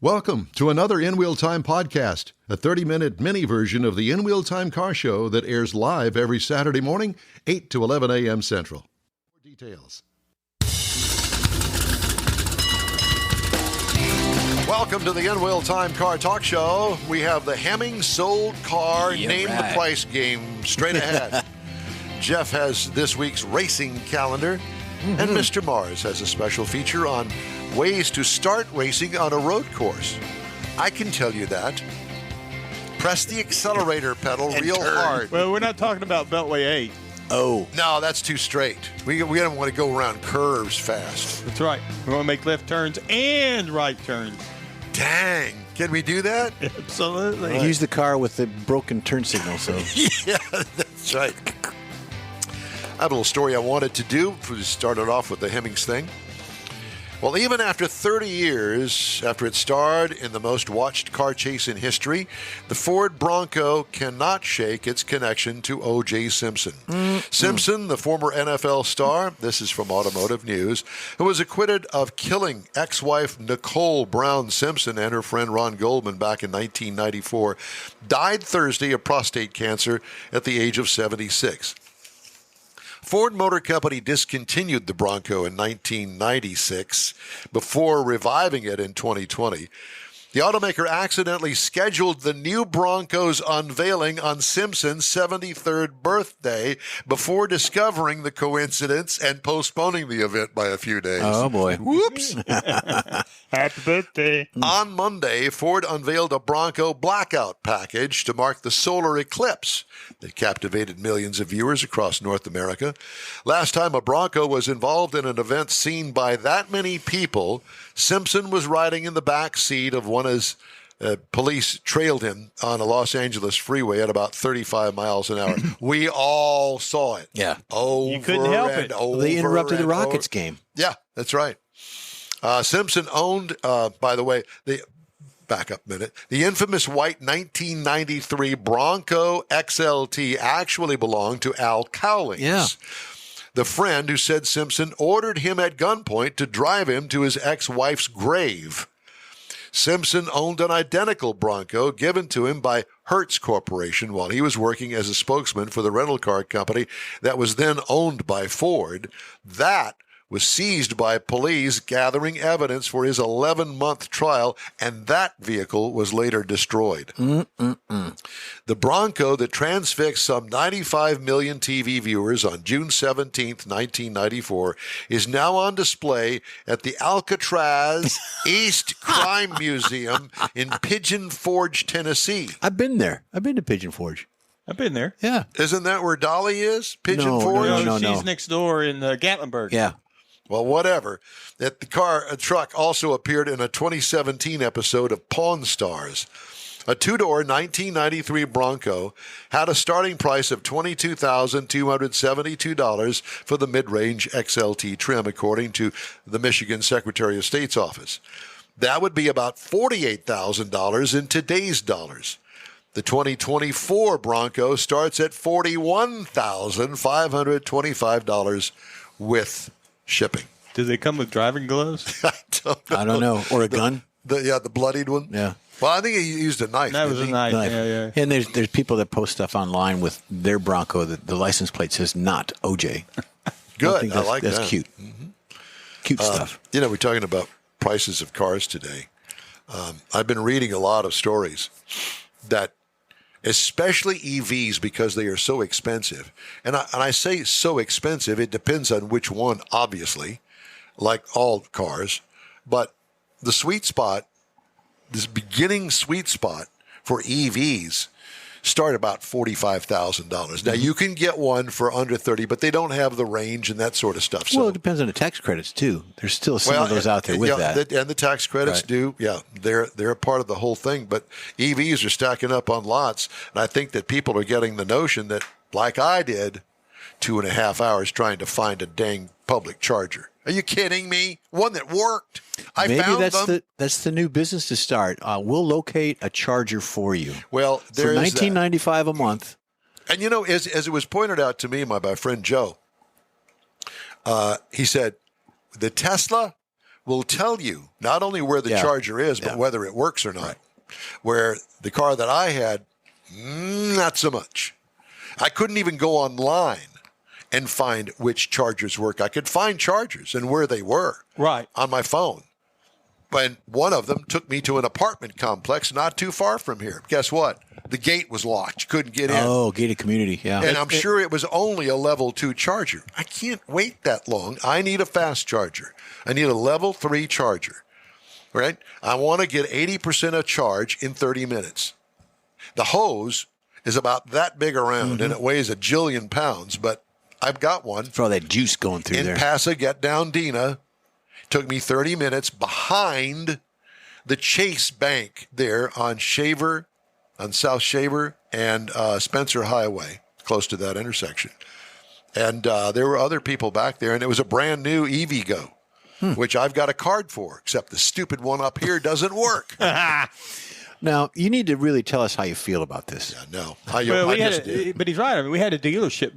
Welcome to another In Wheel Time podcast, a 30-minute mini version of the In Wheel Time car show that airs live every Saturday morning, 8 to 11 a.m. Central. For details. Welcome to the In Wheel Time Car Talk Show. We have the Hemming sold car name the price game straight ahead. Jeff has this week's racing calendar, and Mr. Mars has a special feature on ways to start racing on a road course. I can tell you that. Press the accelerator pedal real hard. Well, we're not talking about Beltway 8. Oh. No, that's too straight. We don't want to go around curves fast. That's right. We want to make left turns and right turns. Dang. Can we do that? Absolutely. Right. Use the car with the broken turn signal. So Yeah, that's right. I have a little story I wanted to do. We started off with the Hemmings thing. Well, even after 30 years after it starred in the most watched car chase in history, the Ford Bronco cannot shake its connection to O.J. Simpson. Simpson, the former NFL star, this is from Automotive News, who was acquitted of killing ex-wife Nicole Brown Simpson and her friend Ron Goldman back in 1994, died Thursday of prostate cancer at the age of 76. Ford Motor Company discontinued the Bronco in 1996 before reviving it in 2020. The automaker accidentally scheduled the new Bronco's unveiling on Simpson's 73rd birthday before discovering the coincidence and postponing the event by a few days. Oh, boy. Whoops. Happy birthday. On Monday, Ford unveiled a Bronco blackout package to mark the solar eclipse that captivated millions of viewers across North America. Last time a Bronco was involved in an event seen by that many people, Simpson was riding in the back seat of one as police trailed him on a Los Angeles freeway at about 35 miles an hour. We all saw it. Yeah. Over You couldn't help and it. over They interrupted the and Rockets over. game. Yeah, that's right. Simpson owned, by the way, back up a minute, the infamous white 1993 Bronco XLT actually belonged to Al Cowlings. Yeah. The friend who said Simpson ordered him at gunpoint to drive him to his ex-wife's grave. Simpson owned an identical Bronco given to him by Hertz Corporation while he was working as a spokesman for the rental car company that was then owned by Ford. That was seized by police gathering evidence for his 11-month trial, and that vehicle was later destroyed. The Bronco that transfixed some 95 million TV viewers on June 17, 1994, is now on display at the Alcatraz East Crime Museum in Pigeon Forge, Tennessee. I've been there. I've been to Pigeon Forge. I've been there. Yeah. Isn't that where Dolly is? Pigeon No, Forge? no. She's next door in Gatlinburg. Yeah. Well, whatever. That the truck also appeared in a 2017 episode of Pawn Stars. A two-door 1993 Bronco had a starting price of $22,272 for the mid-range XLT trim, according to the Michigan Secretary of State's office. That would be about $48,000 in today's dollars. The 2024 Bronco starts at $41,525 with shipping. Do they come with driving gloves? I don't know. Or a gun. The bloodied one. Yeah. Well, I think he used a knife. That was a knife. Yeah. And there's people that post stuff online with their Bronco that the license plate says not OJ. Good. I like that. That's cute. Cute stuff. You know, we're talking about prices of cars today. I've been reading a lot of stories that, especially EVs, because they are so expensive. And I say so expensive, it depends on which one, obviously, like all cars. But the sweet spot, this beginning sweet spot for EVs start about $45,000. Now, you can get one for under 30, but they don't have the range and that sort of stuff. So, Well, it depends on the tax credits, too. There's still some of those out there with that. And the tax credits do, they're a part of the whole thing. But EVs are stacking up on lots, and I think that people are getting the notion that, like I did, 2.5 hours trying to find a dang public charger. Are you kidding me? One that worked. Maybe found that's the new business to start. We'll locate a charger for you. Well, there for is $19.95 a month. And you know, as it was pointed out to me by my friend Joe, he said the Tesla will tell you not only where the charger is, but whether it works or not. Right. Where the car that I had, not so much. I couldn't even go online and find which chargers work. I could find chargers and where they were on my phone. But one of them took me to an apartment complex not too far from here. Guess what? The gate was locked. You couldn't get in. Oh, gated community, yeah. And I'm sure it was only a level 2 charger. I can't wait that long. I need a fast charger. I need a level 3 charger, right? I want to get 80% of charge in 30 minutes. The hose is about that big around, and it weighs a jillion pounds, but I've got one. For all that juice going through there. In Pasadena. Took me 30 minutes behind the Chase Bank there on South Shaver and Spencer Highway, close to that intersection. And there were other people back there, and it was a brand new EVgo, which I've got a card for, except the stupid one up here doesn't work. Now, you need to really tell us how you feel about this. Yeah, no. But he's right. I mean, we had a dealership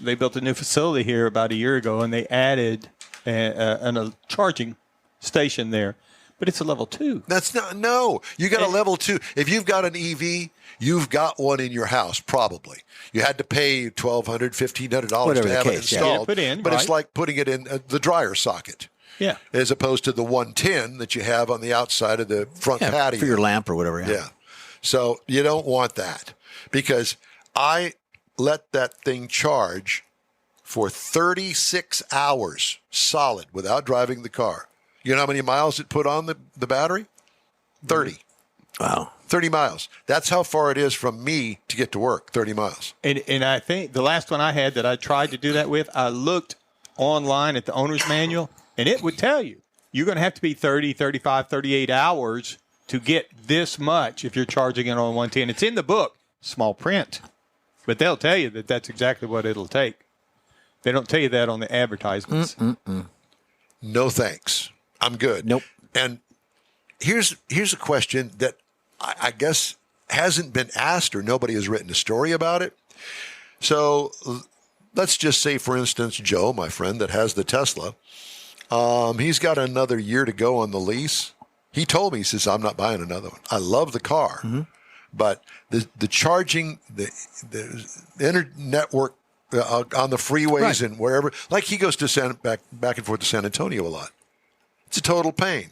they built a new facility here about a year ago, and they added a charging station there. But it's a level 2. That's not, no. You got a level 2. If you've got an EV, you've got one in your house, probably. You had to pay $1,200, $1,500 to have it installed. Put in, but it's like putting it in the dryer socket. Yeah. As opposed to the 110 that you have on the outside of the front patio. For your lamp or whatever. Yeah. So you don't want that, because I let that thing charge for 36 hours solid without driving the car. You know how many miles it put on the battery? 30. Wow. 30 miles. That's how far it is from me to get to work, 30 miles. And I think the last one I had that I tried to do that with, I looked online at the owner's manual, and it would tell you, you're going to have to be 30, 35, 38 hours to get this much if you're charging it on 110. It's in the book, small print, but they'll tell you that that's exactly what it'll take. They don't tell you that on the advertisements. No thanks. I'm good. Nope. And here's a question that I guess hasn't been asked, or nobody has written a story about it. So let's just say, for instance, Joe, my friend that has the Tesla, he's got another year to go on the lease. He told me, he says, I'm not buying another one. I love the car, but the charging, the internet work on the freeways and wherever, like he goes to back and forth to San Antonio a lot. It's a total pain.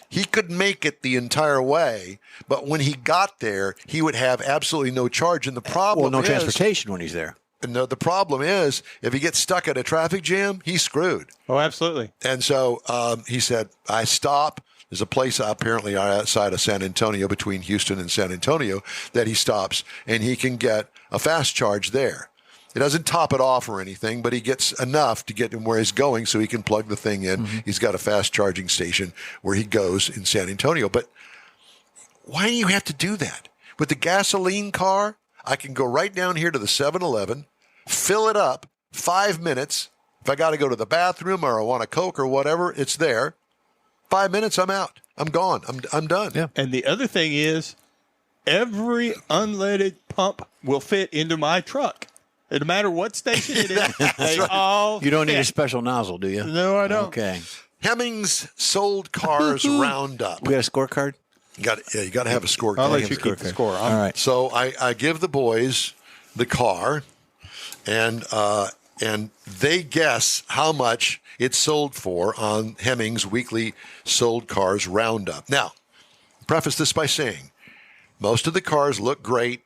He could make it the entire way, but when he got there, he would have absolutely no charge. And the problem no transportation when he's there. No, the problem is, if he gets stuck at a traffic jam, he's screwed. Oh, absolutely. And so he said, I stop. There's a place apparently outside of San Antonio, between Houston and San Antonio, that he stops, and he can get a fast charge there. It doesn't top it off or anything, but he gets enough to get him where he's going so he can plug the thing in. He's got a fast charging station where he goes in San Antonio. But why do you have to do that? With the gasoline car, I can go right down here to the 7-Eleven, fill it up, 5 minutes. If I got to go to the bathroom or I want a Coke or whatever, it's there. 5 minutes, I'm out. I'm gone. I'm done. Yeah. And the other thing is, every unleaded pump will fit into my truck. No matter what station it is, they all You don't need a special nozzle, do you? No, I don't. Okay. Hemmings sold cars roundup. We got a scorecard? You got to have a scorecard. I'll let you keep the score. All right. So I give the boys the car, and they guess how much it sold for on Hemmings' weekly sold cars roundup. Now, preface this by saying, most of the cars look great.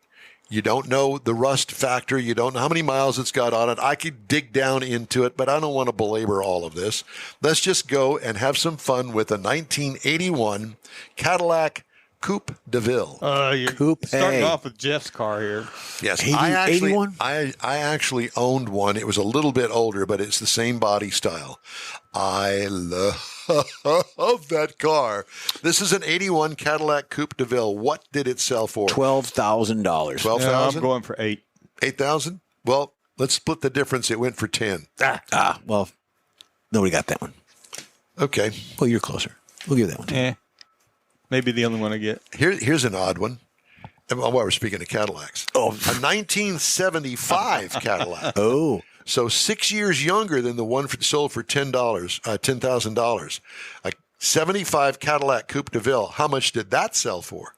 You don't know the rust factor. You don't know how many miles it's got on it. I could dig down into it, but I don't want to belabor all of this. Let's just go and have some fun with a 1981 Cadillac Coupe de Ville. You're starting off with Jeff's car here. Yes, 81? I actually owned one. It was a little bit older, but it's the same body style. I love that car. This is an 81 Cadillac Coupe de Ville. What did it sell for? $12,000. $12,000? I'm going for 8. 8,000? Well, let's split the difference. It went for 10. Well, nobody got that one. Okay. Well, you're closer. We'll give that one to you. Maybe the only one I get. Here's an odd one. While we're speaking of Cadillacs. Oh. A 1975 Cadillac. Oh. So 6 years younger than the one sold for $10,000. A 75 Cadillac Coupe de Ville. How much did that sell for?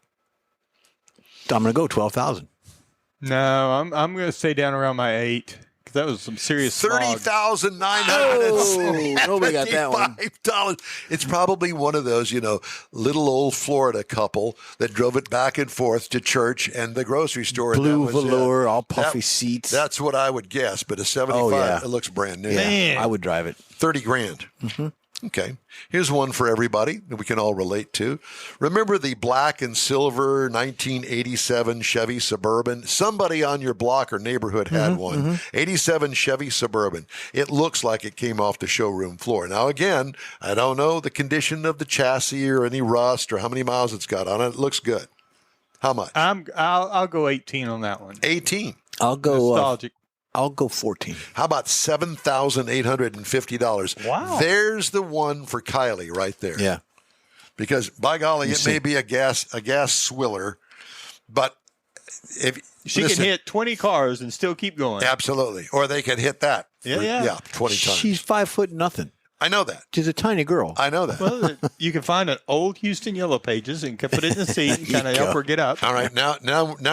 I'm going to go 12,000. No, I'm going to stay down around my 8 because that was some serious slog. $30,975. Nobody got that one. It's probably one of those, little old Florida couple that drove it back and forth to church and the grocery store. Blue and that was velour, it. all puffy seats. That's what I would guess. But a 75, It looks brand new. Yeah, Man. I would drive it. $30,000. Mm-hmm. Okay. Here's one for everybody that we can all relate to. Remember the black and silver 1987 Chevy Suburban? Somebody on your block or neighborhood had one. 87 Chevy Suburban. It looks like it came off the showroom floor. Now, again, I don't know the condition of the chassis or any rust or how many miles it's got on it. It looks good. How much? I'll go 18 on that one. 18. I'll go Nostalgic. I'll go 14. How about $7,850? Wow. There's the one for Kylie right there. Yeah. Because by golly, it may be a gas swiller, but if She can hit 20 cars and still keep going. Absolutely, or they could hit that. Yeah. 20 times. She's 5 foot nothing. I know that. She's a tiny girl. I know that. Well, you can find an old Houston Yellow Pages and can put it in the seat and kind of help her get up. All right, now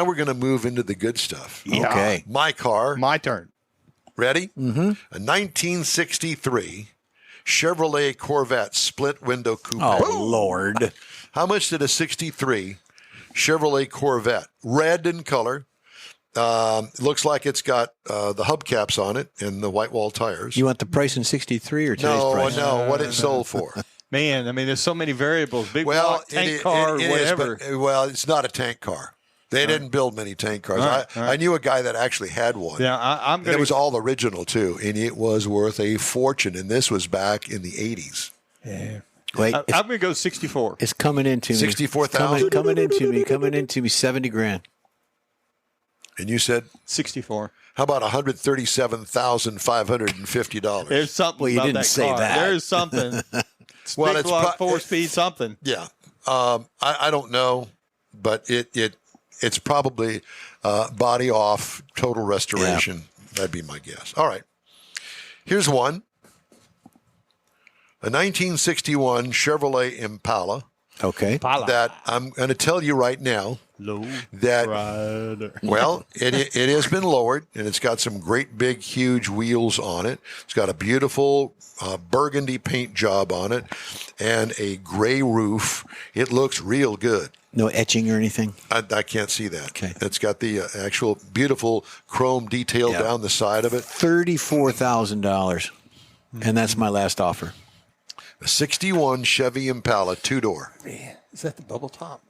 we're going to move into the good stuff. Yeah. Okay. My car. My turn. Ready? Mm-hmm. A 1963 Chevrolet Corvette split window coupe. Oh, Lord. How much did a 63 Chevrolet Corvette, red in color, looks like it's got the hubcaps on it and the white wall tires. You want the price in 63 or today's price? No, what it sold for. Man, I mean, there's so many variables. Big Well, block, tank car, whatever. It's not a tank car. They didn't build many tank cars. All right. I knew a guy that actually had one. Yeah, I'm going It was all original, too, and it was worth a fortune, and this was back in the 80s. Yeah. Wait, I'm going to go 64. it's coming into me. 64,000? Coming into me, 70 grand. And you said, 64. how about $137,550? There's something Well, you about didn't that say car. that. There's something. Well, Big it's block, pro- 4-speed, something. Yeah. I don't know, but it's probably body off, total restoration. That'd be my guess. All right. Here's one. A 1961 Chevrolet Impala Okay. that I'm going to tell you right now Low that, rider. well, it has been lowered, and it's got some great big, huge wheels on it. It's got a beautiful burgundy paint job on it and a gray roof. It looks real good. No etching or anything? I can't see that. Okay. It's got the actual beautiful chrome detail down the side of it. $34,000. And that's my last offer. A 61 Chevy Impala, two-door. Man, is that the bubble top?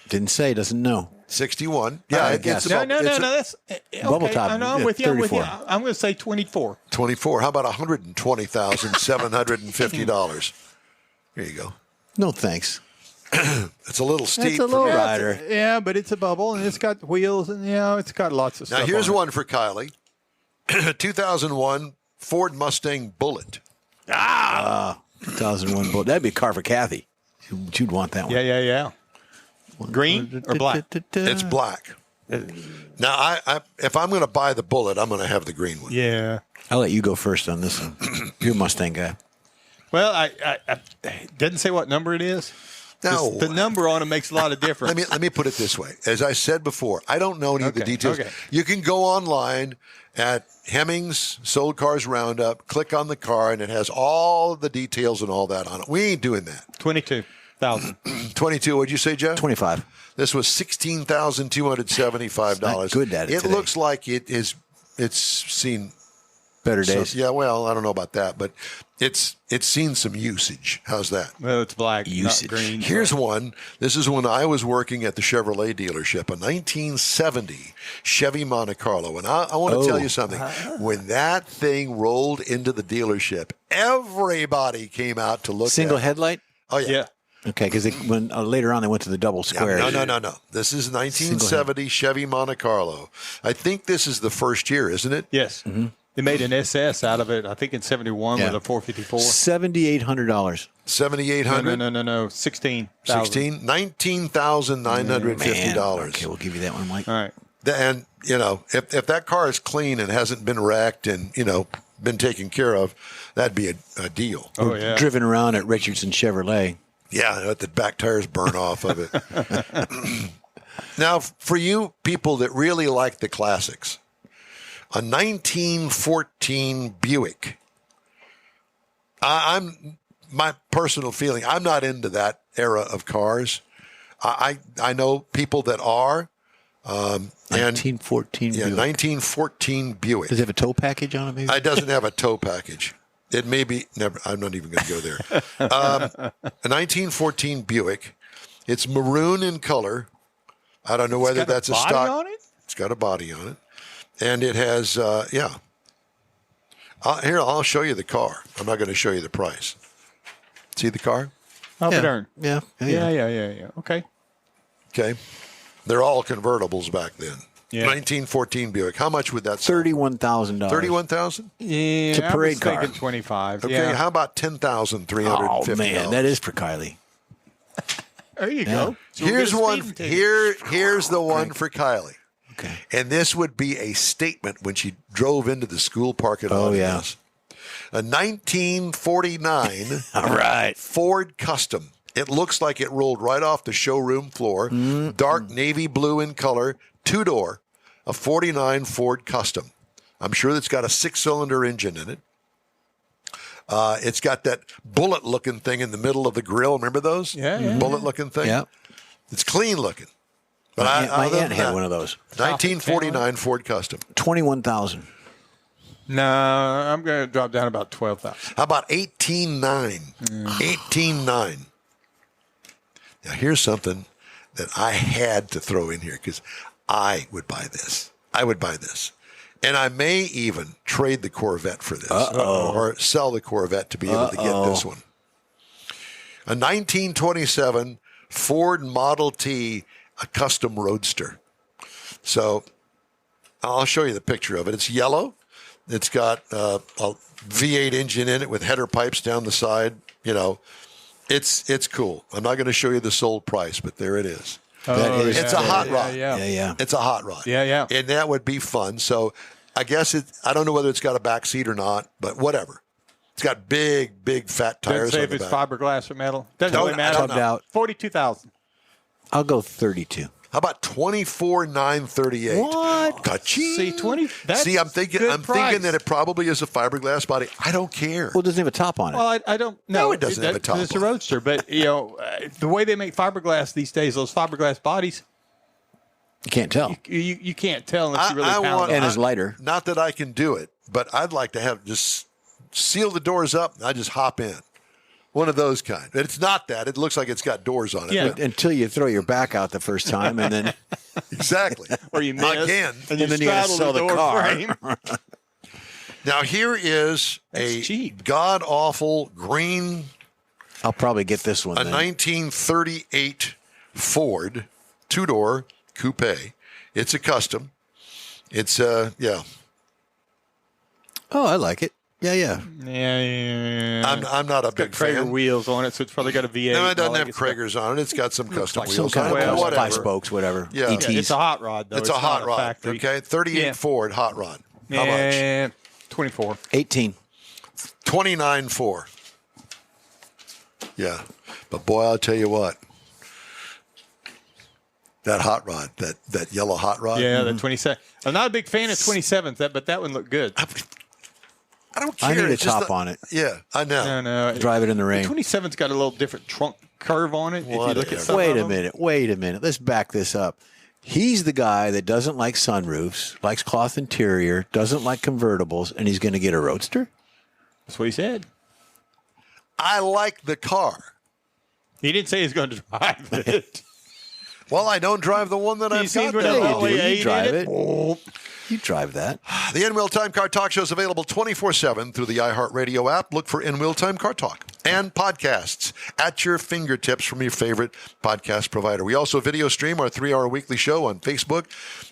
Didn't say, doesn't know. 61. Yeah, guess. it's No, about, that's okay. Bubble top, I know, I'm yeah, with you. I'm with you. 34. I'm going to say 24. 24. How about $120,750? Here you go. No thanks. It's a little steep. That's a low for me. rider. Yeah, but it's a bubble and it's got wheels and it's got lots of Now, stuff. here's on one for Kylie. 2001 Ford Mustang Bullet. 2001 Bullet. That'd be a car for Kathy. She'd want that one. it. Yeah. Green or black? It's black. Now, I if I'm going to buy the Bullet, I'm going to have the green one. Yeah. I'll let you go first on this one. You're a Mustang guy. Well, I didn't say what number it is. No. The number on it makes a lot of difference. Let me put it this way. As I said before, I don't know any of the Okay, details. okay. You can go online at Hemmings Sold Cars Roundup, click on the car, and it has all of the details and all that on it. We ain't doing that. 22,000. 22, what'd you say, Jeff? 25. This was $16,275. Not good at it It today. looks like it's seen Better some, days. yeah, well, I don't know about that, but it's seen some usage. How's that? Well, it's black, Usage. not green. Here's one. This is when I was working at the Chevrolet dealership, a 1970 Chevy Monte Carlo. And I want to tell you something. When that thing rolled into the dealership, everybody came out to look Single at it. headlight? Oh, yeah. Yeah. Okay, because when later on they went to the double square. No. This is 1970 Chevy Monte Carlo. I think this is the first year, isn't it? Yes. Mm-hmm. They made an SS out of it, I think in 71 with a 454. $7,800. 7,800? No. 16,000. 16? $19,950. Okay, we'll give you that one, Mike. All right. And if that car is clean and hasn't been wrecked and, been taken care of, that'd be a deal. Oh, yeah. Driven around at Richardson Chevrolet. Yeah, let the back tires burn off of it. Now, for you people that really like the classics, a 1914 Buick. I'm my personal feeling, I'm not into that era of cars. I know people that are. 1914 Yeah, Buick. 1914 Buick. Does it have a tow package on it, maybe? It doesn't have a tow package. It may be never. I'm not even going to go there. A 1914 Buick. It's maroon in color. I don't know whether that's a body stock. on it? It's got a body on it, and it has Here, I'll show you the car. I'm not going to show you the price. See the car? Oh, Yeah. darn. Yeah. Yeah. Okay. Okay. They're all convertibles back then. Yeah. 1914 Buick. How much would that sell? $31,000. $31,000? Yeah, It's a parade I was thinking car. 25. Okay, Yeah. how about $10,350? Oh, man, that is for Kylie. There you Yeah. go. So we'll Here's get a one. speeding ticket. Here's the one for Kylie. Okay. And this would be a statement when she drove into the school parking lot. Oh, of yeah. this. A 1949 All right. Ford Custom. It looks like it rolled right off the showroom floor. Dark navy blue in color, two-door, a 49 Ford Custom. I'm sure it's got a 6-cylinder engine in it. It's got that bullet-looking thing in the middle of the grill. Remember those? Yeah. Bullet-looking thing? Yeah. It's clean-looking. But My other than aunt had that, one of those. 1949 Ford Custom. 21,000. No, I'm going to drop down about 12,000. How about 18.9? 18.9. Now, here's something that I had to throw in here because I would buy this. I would buy this. And I may even trade the Corvette for this or sell the Corvette to be able to get this one. A 1927 Ford Model T, a custom roadster. So I'll show you the picture of it. It's yellow. It's got a V8 engine in it with header pipes down the side. It's cool. I'm not going to show you the sold price, but there it is. It's a hot rod. Yeah. It's a hot rod. Yeah. And that would be fun. So I guess I don't know whether it's got a back seat or not, but whatever. It's got big fat tires Doesn't say on if the it's back. fiberglass or metal. Doesn't Don't- really matter. I don't know. Out. 42,000. I'll go 32. How about 24,938? What? Ka-ching. See, 20. That's See, I'm thinking that it probably is a fiberglass body. I don't care. Well, it doesn't have a top on it. Well, I don't know. No, it doesn't have a top It's a on it. roadster, but the way they make fiberglass these days, those fiberglass bodies, You can't tell. you can't tell unless you really pound want- them. And it's lighter. Not that I can do it, but I'd like to have just seal the doors up and I just hop in. One of those kind. But it's not that. It looks like it's got doors on it. Yeah. but- Until you throw your back out the first time, and then exactly. Or you miss, Again. and then you gotta straddle sell the door car. frame. Now, here is a cheap. god-awful green, I'll probably get this one. a then. 1938 Ford two-door coupe. It's a custom. It's, yeah. Oh, I like it. Yeah. Yeah. I'm not a big Got Traeger fan. wheels on it, so it's probably got a V8. No, it and doesn't all that have good stuff. Kragers on it. It's got some custom like Some wheels kind on of it. Well, five Whatever. spokes, whatever. Yeah. Yeah, ETs. it's a hot rod, though. It's a hot not rod. factory. Okay, 38 Yeah. Ford hot rod. How much? Yeah, 24. 18. 29.4. Yeah, but boy, I'll tell you what. That hot rod, that yellow hot rod. Yeah, the 27. I'm not a big fan of 27s, but that one looked good. I don't care. I need a It's just top on it. Yeah, I know. No. Drive it in the rain. The 27's got a little different trunk curve on it. If you look Whatever. at some Wait of a them. minute. Let's back this up. He's the guy that doesn't like sunroofs, likes cloth interior, doesn't like convertibles, and he's going to get a roadster? That's what he said. I like the car. He didn't say he's going to drive it. Well, I don't drive the one that You I've see got. when now. that Yeah, Raleigh you do. 8 You drive in it. You drive that. The In-Wheel Time Car Talk Show is available 24/7 through the iHeartRadio app. Look for In-Wheel Time Car Talk and podcasts at your fingertips from your favorite podcast provider. We also video stream our 3-hour weekly show on Facebook,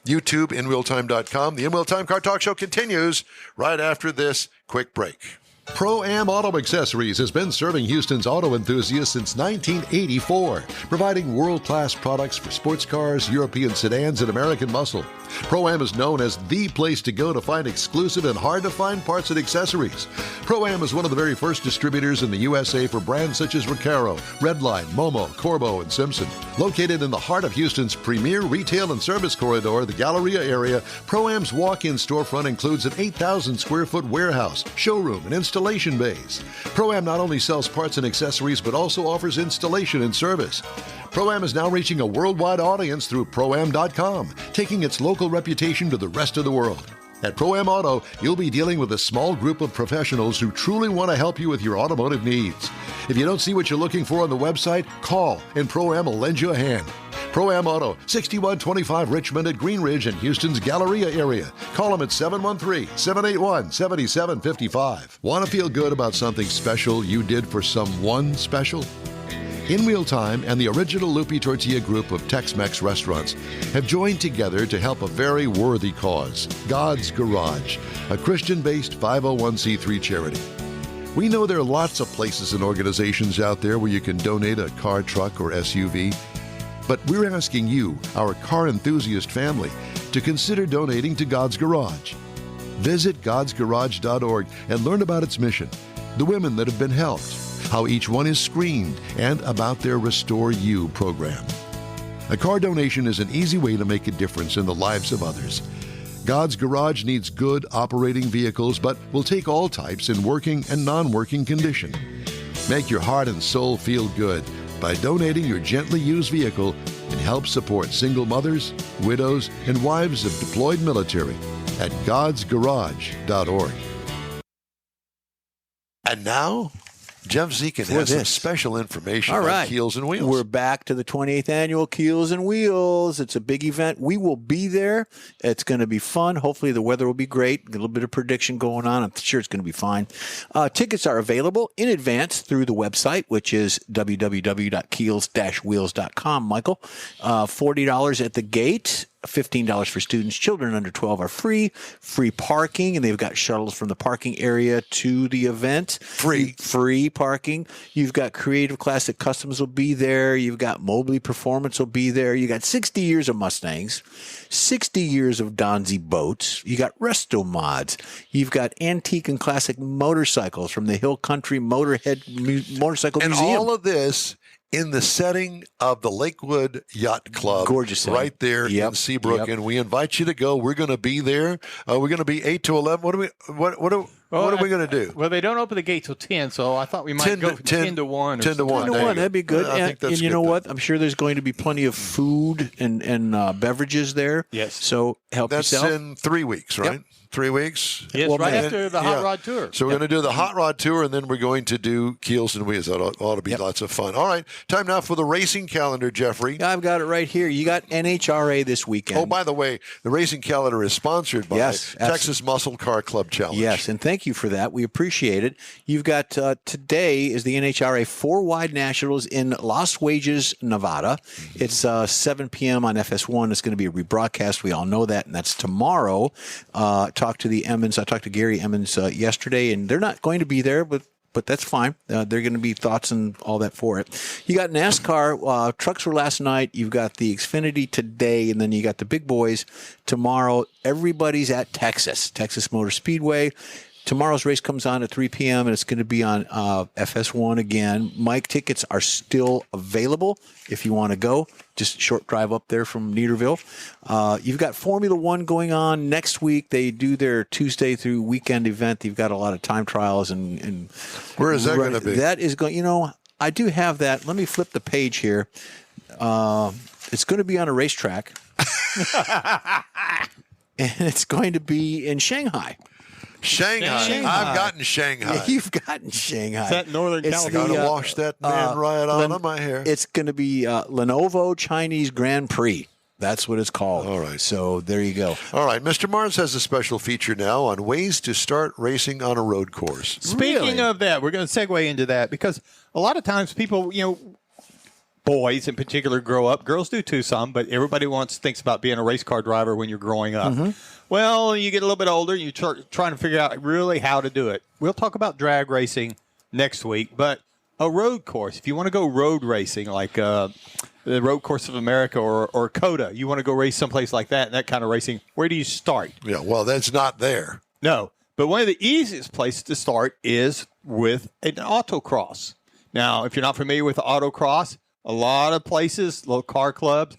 YouTube, InWheelTime.com. The In-Wheel Time Car Talk Show continues right after this quick break. Pro-Am Auto Accessories has been serving Houston's auto enthusiasts since 1984, providing world-class products for sports cars, European sedans, and American muscle. Pro-Am is known as the place to go to find exclusive and hard-to-find parts and accessories. Pro-Am is one of the very first distributors in the USA for brands such as Recaro, Redline, Momo, Corbo, and Simpson. Located in the heart of Houston's premier retail and service corridor, the Galleria area, Pro-Am's walk-in storefront includes an 8,000-square-foot warehouse, showroom, and installation bays. Pro-Am not only sells parts and accessories, but also offers installation and service. Pro-Am is now reaching a worldwide audience through Pro-Am.com, taking its local reputation to the rest of the world. At Pro-Am Auto, you'll be dealing with a small group of professionals who truly want to help you with your automotive needs. If you don't see what you're looking for on the website, call and Pro-Am will lend you a hand. Pro-Am Auto, 6125 Richmond at Green Ridge in Houston's Galleria area. Call them at 713-781-7755. Want to feel good about something special you did for someone special? In Wheel Time and the original Lupi Tortilla group of Tex-Mex restaurants have joined together to help a very worthy cause, God's Garage, a Christian-based 501c3 charity. We know there are lots of places and organizations out there where you can donate a car, truck, or SUV, but we're asking you, our car enthusiast family, to consider donating to God's Garage. Visit godsgarage.org and learn about its mission, the women that have been helped, how each one is screened, and about their Restore You program. A car donation is an easy way to make a difference in the lives of others. God's Garage needs good operating vehicles, but will take all types in working and non-working condition. Make your heart and soul feel good by donating your gently used vehicle and help support single mothers, widows, and wives of deployed military at godsgarage.org. And now, Jeff Zekin has some special information on Keels and Wheels. We're back to the 28th annual Keels and Wheels. It's a big event. We will be there. It's going to be fun. Hopefully the weather will be great. A little bit of prediction going on. I'm sure it's going to be fine. Tickets are available in advance through the website, which is www.keels-wheels.com, Michael. $40 at the gate. $15 for students. Children under 12 are free parking, and they've got shuttles from the parking area to the event. Free parking. You've got Creative Classic Customs will be there. You've got Mobley Performance will be there. You got 60 years of Mustangs, 60 years of Donzi boats. You got Resto Mods. You've got antique and classic motorcycles from the Hill Country Motorcycle Museum. And all of this in the setting of the Lakewood Yacht Club. Gorgeous setting. Right there in Seabrook. And we invite you to go. We're going to be there. We're going to be 8 to 11. What are we going to do? Well, they don't open the gate till 10, so I thought we might go 10 to 1. 10 to 1. 10 to 1. That'd be good. And you know what? Then. I'm sure there's going to be plenty of food and beverages there. Yes. So help yourself. That's in 3 weeks, right? Yep. 3 weeks? Yes, right after the Hot Rod Tour. So we're going to do the Hot Rod Tour, and then we're going to do Keels and Wheels. That ought to be lots of fun. All right, time now for the racing calendar, Jeffrey. I've got it right here. You got NHRA this weekend. Oh, by the way, the racing calendar is sponsored by Texas Muscle Car Club Challenge. Yes, and thank you for that. We appreciate it. You've got today is the NHRA 4-Wide Nationals in Las Vegas, Nevada. It's 7 p.m. on FS1. It's going to be a rebroadcast. We all know that, and that's tomorrow. Talk to the Emmons. I talked to Gary Emmons yesterday, and they're not going to be there, but that's fine. They're going to be thoughts and all that for it. You got NASCAR. Trucks were last night. You've got the Xfinity today, and then you got the big boys tomorrow. Everybody's at Texas Motor Speedway. Tomorrow's race comes on at 3 p.m., and it's going to be on FS1 again. Mike, tickets are still available if you want to go. Just a short drive up there from Neederville. You've got Formula One going on next week. They do their Tuesday through weekend event. You've got a lot of time trials. And where is that going to be? That is going, I do have that. Let me flip the page here. It's going to be on a racetrack. And it's going to be in Shanghai. Shanghai. I've gotten Shanghai. Yeah, you've gotten Shanghai. Is that Northern California? I'm going to wash that man right out of my hair. It's going to be Lenovo Chinese Grand Prix. That's what it's called. All right. So there you go. All right. Mr. Mars has a special feature now on ways to start racing on a road course. Speaking of that, we're going to segue into that because a lot of times people boys in particular grow up. Girls do too, some, but everybody thinks about being a race car driver when you're growing up. Well, you get a little bit older, and you're trying to figure out really how to do it. We'll talk about drag racing next week, but a road course, if you want to go road racing, like the Road Course of America or COTA, you want to go race someplace like that kind of racing, where do you start? Yeah, well, that's not there. No, but one of the easiest places to start is with an autocross. Now, if you're not familiar with the autocross, a lot of places, little car clubs,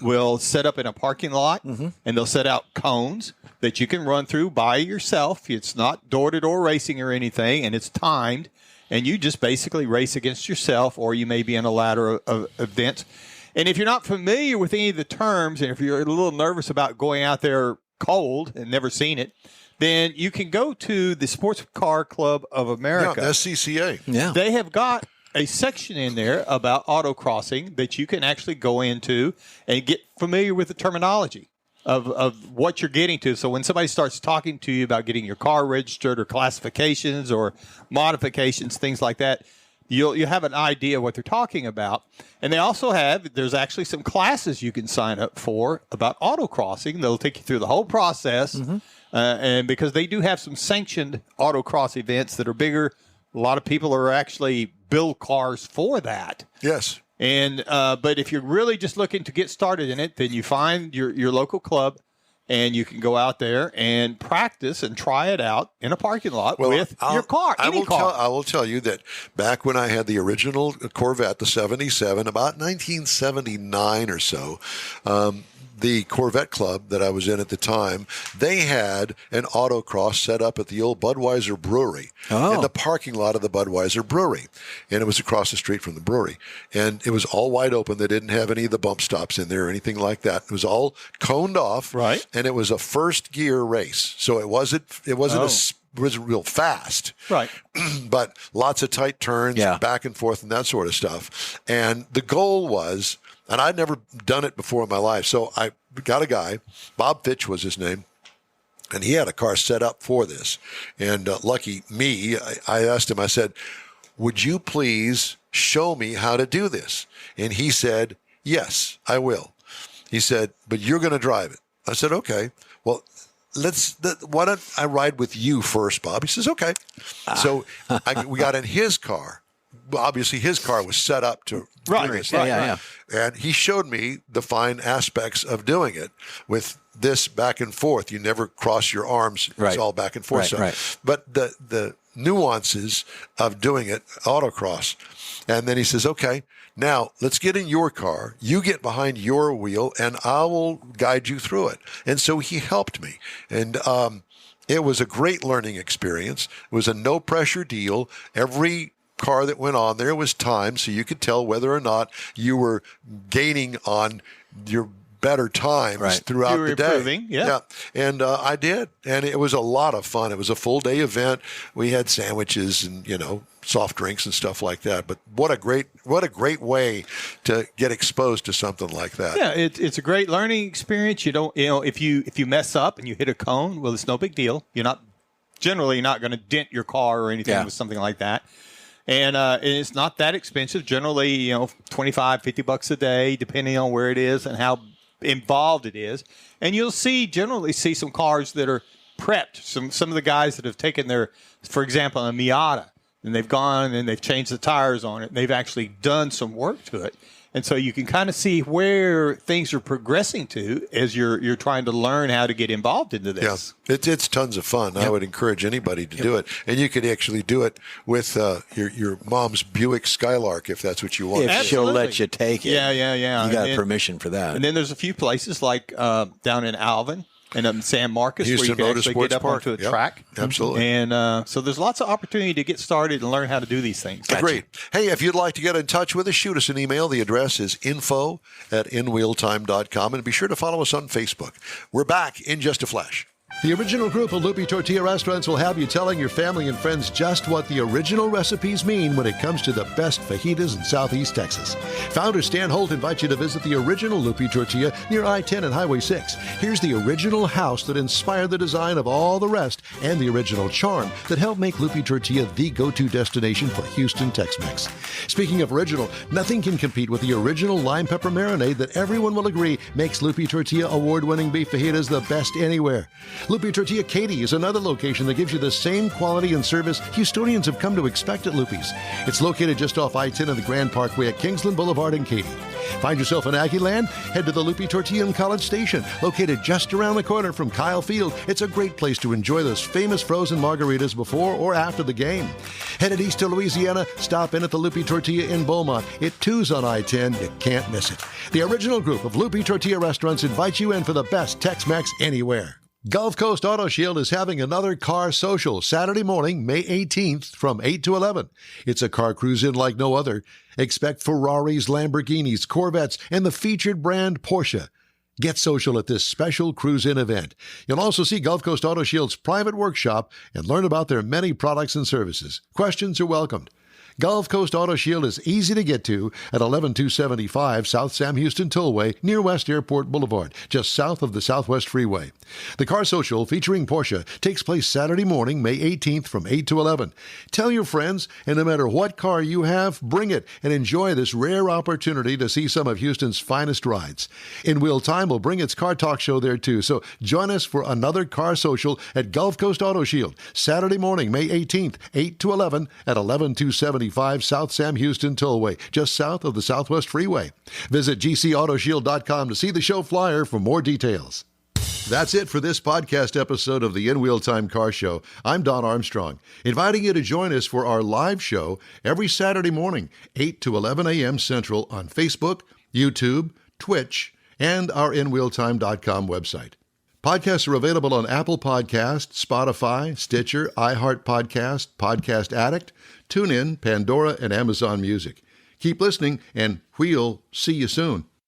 will set up in a parking lot, and they'll set out cones that you can run through by yourself. It's not door-to-door racing or anything, and it's timed. And you just basically race against yourself, or you may be in a ladder of events. And if you're not familiar with any of the terms, and if you're a little nervous about going out there cold and never seen it, then you can go to the Sports Car Club of America. Yeah, SCCA. Yeah. They have got a section in there about autocrossing that you can actually go into and get familiar with the terminology of what you're getting to. So when somebody starts talking to you about getting your car registered or classifications or modifications, things like that, you'll have an idea what they're talking about. And they also there's actually some classes you can sign up for about autocrossing. They'll take you through the whole process. And because they do have some sanctioned autocross events that are bigger, a lot of people are actually build cars for that. Yes. And but if you're really just looking to get started in it, then you find your local club, and you can go out there and practice and try it out in a parking lot with your car, any car. I will tell you that back when I had the original Corvette, the 77, about 1979 or so, the Corvette club that I was in at the time, they had an autocross set up at the old Budweiser brewery in the parking lot of the Budweiser brewery. And it was across the street from the brewery. And it was all wide open. They didn't have any of the bump stops in there or anything like that. It was all coned off. Right. And it was a first gear race. So it wasn't it was real fast. Right. But lots of tight turns, back and forth and that sort of stuff. And the goal was, and I'd never done it before in my life. So I got a guy, Bob Fitch was his name, and he had a car set up for this. And lucky me, I asked him, I said, would you please show me how to do this? And he said, yes, I will. He said, but you're going to drive it. I said, okay. Well, why don't I ride with you first, Bob? He says, okay. So we got in his car. Obviously, his car was set up to do this. Yeah. And he showed me the fine aspects of doing it with this back and forth. You never cross your arms. It's all back and forth. But the nuances of doing it, autocross. And then he says, okay, now let's get in your car. You get behind your wheel, and I will guide you through it. And so he helped me. And it was a great learning experience. It was a no-pressure deal. Every car that went on there was timed, so you could tell whether or not you were gaining on your better times throughout the day. Improving, yeah. And I did, and it was a lot of fun. It was a full day event. We had sandwiches and soft drinks and stuff like that. But what a great way to get exposed to something like that. Yeah, it's a great learning experience. You don't if you mess up and you hit a cone, well, it's no big deal. You're generally not going to dent your car or anything with something like that. And it's not that expensive. Generally, $25, $50 a day, depending on where it is and how involved it is. And you'll generally see some cars that are prepped. Some of the guys that have taken for example, a Miata, and they've gone and they've changed the tires on it. And they've actually done some work to it. And so you can kind of see where things are progressing to as you're trying to learn how to get involved into this. Yeah, it's tons of fun. I would encourage anybody to do it. And you could actually do it with your mom's Buick Skylark if that's what you want. If she'll let you take it. Yeah. You got permission for that. And then there's a few places like down in Alvin and up in San Marcos Houston where you can actually get up onto a track. Absolutely. And so there's lots of opportunity to get started and learn how to do these things. Great. Hey, if you'd like to get in touch with us, shoot us an email. The address is info@inwheeltime.com. And be sure to follow us on Facebook. We're back in just a flash. The original group of Loopy Tortilla restaurants will have you telling your family and friends just what the original recipes mean when it comes to the best fajitas in Southeast Texas. Founder Stan Holt invites you to visit the original Loopy Tortilla near I-10 and Highway 6. Here's the original house that inspired the design of all the rest and the original charm that helped make Loopy Tortilla the go-to destination for Houston Tex-Mex. Speaking of original, nothing can compete with the original lime pepper marinade that everyone will agree makes Loopy Tortilla award-winning beef fajitas the best anywhere. Loopy Tortilla Katy is another location that gives you the same quality and service Houstonians have come to expect at Loopy's. It's located just off I-10 and the Grand Parkway at Kingsland Boulevard in Katy. Find yourself in Aggie Land? Head to the Loopy Tortilla in College Station, located just around the corner from Kyle Field. It's a great place to enjoy those famous frozen margaritas before or after the game. Headed east to Louisiana? Stop in at the Loopy Tortilla in Beaumont. It too's on I-10. You can't miss it. The original group of Loopy Tortilla restaurants invites you in for the best Tex-Mex anywhere. Gulf Coast Auto Shield is having another car social Saturday morning, May 18th from 8 to 11. It's a car cruise-in like no other. Expect Ferraris, Lamborghinis, Corvettes, and the featured brand Porsche. Get social at this special cruise-in event. You'll also see Gulf Coast Auto Shield's private workshop and learn about their many products and services. Questions are welcomed. Gulf Coast Auto Shield is easy to get to at 11275 South Sam Houston Tollway near West Airport Boulevard, just south of the Southwest Freeway. The Car Social featuring Porsche takes place Saturday morning, May 18th from 8 to 11. Tell your friends, and no matter what car you have, bring it and enjoy this rare opportunity to see some of Houston's finest rides. In Wheel Time will bring its car talk show there too, so join us for another Car Social at Gulf Coast Auto Shield, Saturday morning, May 18th, 8 to 11 at 11275 South Sam Houston Tollway, just south of the Southwest Freeway. Visit gcautoshield.com to see the show flyer for more details. That's it for this podcast episode of the In Wheel Time Car Show. I'm Don Armstrong, inviting you to join us for our live show every Saturday morning, 8 to 11 a.m. Central on Facebook, YouTube, Twitch, and our InWheelTime.com website. Podcasts are available on Apple Podcasts, Spotify, Stitcher, iHeart Podcast, Podcast Addict, TuneIn, Pandora, and Amazon Music. Keep listening, and we'll see you soon.